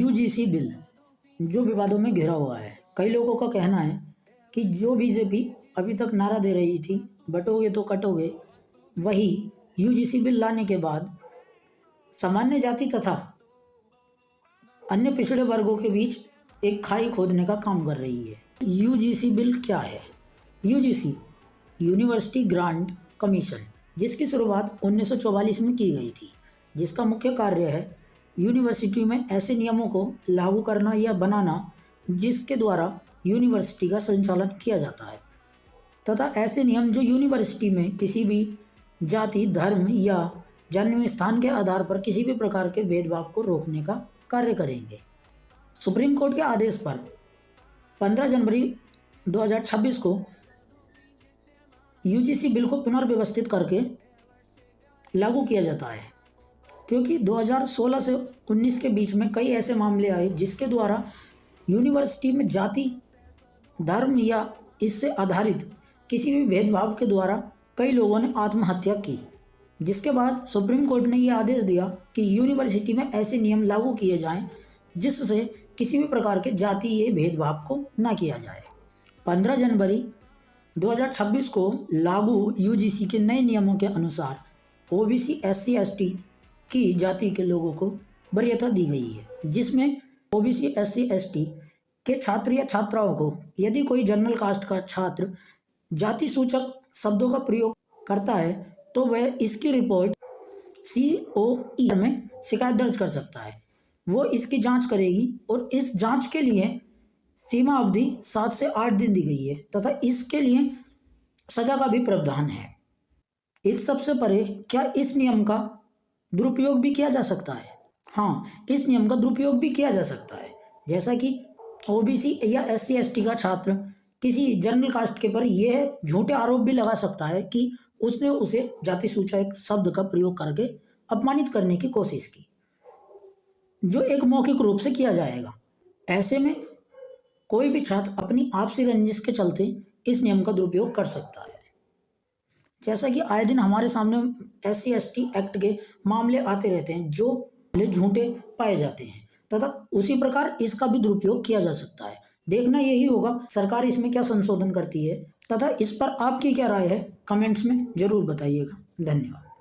UGC bill जो विवादों में घिरा हुआ है। कई लोगों का कहना है कि जो बीजेपी अभी तक नारा दे रही थी बटोगे तो कटोगे, वही यूजीसी बिल लाने के बाद सामान्य जाति तथा अन्य पिछड़े वर्गों के बीच एक खाई खोदने का काम कर रही है। यूजीसी बिल क्या है? यूजीसी यूनिवर्सिटी ग्रांट कमीशन, जिसकी शुरुआत 1944 में की गई थी, जिसका मुख्य कार्य है यूनिवर्सिटी में ऐसे नियमों को लागू करना या बनाना जिसके द्वारा यूनिवर्सिटी का संचालन किया जाता है, तथा ऐसे नियम जो यूनिवर्सिटी में किसी भी जाति, धर्म या जन्म स्थान के आधार पर किसी भी प्रकार के भेदभाव को रोकने का कार्य करेंगे। सुप्रीम कोर्ट के आदेश पर 15 जनवरी 2026 को यूजीसी बिल को पुनर्व्यवस्थित करके लागू किया जाता है, क्योंकि 2016 से 19 के बीच में कई ऐसे मामले आए जिसके द्वारा यूनिवर्सिटी में जाति, धर्म या इससे आधारित किसी भी भेदभाव के द्वारा कई लोगों ने आत्महत्या की, जिसके बाद सुप्रीम कोर्ट ने यह आदेश दिया कि यूनिवर्सिटी में ऐसे नियम लागू किए जाएं जिससे किसी भी प्रकार के जातीय भेदभाव को न किया जाए। 15 जनवरी 2026 को लागू यूजीसी के नए नियमों के अनुसार ओबीसी, एससी, एसटी की जाति के लोगों को वरीयता दी गई है, जिसमें ओबीसी, एससी, एसटी के छात्र या छात्राओं को यदि कोई जनरल कास्ट का छात्र जाति सूचक शब्दों का प्रयोग करता है तो वह इसकी रिपोर्ट COE में शिकायत दर्ज कर सकता है। वो इसकी जांच करेगी और इस जांच के लिए सीमा अवधि 7 से 8 दिन दी गई है तथा इसके लिए सजा का भी प्रावधान है। इस सबसे परे क्या इस नियम का दुरुपयोग भी किया जा सकता है? हाँ, इस नियम का दुरुपयोग भी किया जा सकता है, जैसा कि ओबीसी या एससी एसटी का छात्र किसी जनरल कास्ट के पर यह झूठे आरोप भी लगा सकता है कि उसने उसे जाति सूचक शब्द का प्रयोग करके अपमानित करने की कोशिश की, जो एक मौखिक रूप से किया जाएगा। ऐसे में कोई भी छात्र अपनी आपसी रंजिश के चलते इस नियम का दुरुपयोग कर सकता है। जैसा कि आए दिन हमारे सामने SC ST एक्ट के मामले आते रहते हैं जो झूठे पाए जाते हैं, तथा उसी प्रकार इसका भी दुरुपयोग किया जा सकता है। देखना यही होगा सरकार इसमें क्या संशोधन करती है, तथा इस पर आपकी क्या राय है कमेंट्स में जरूर बताइएगा। धन्यवाद।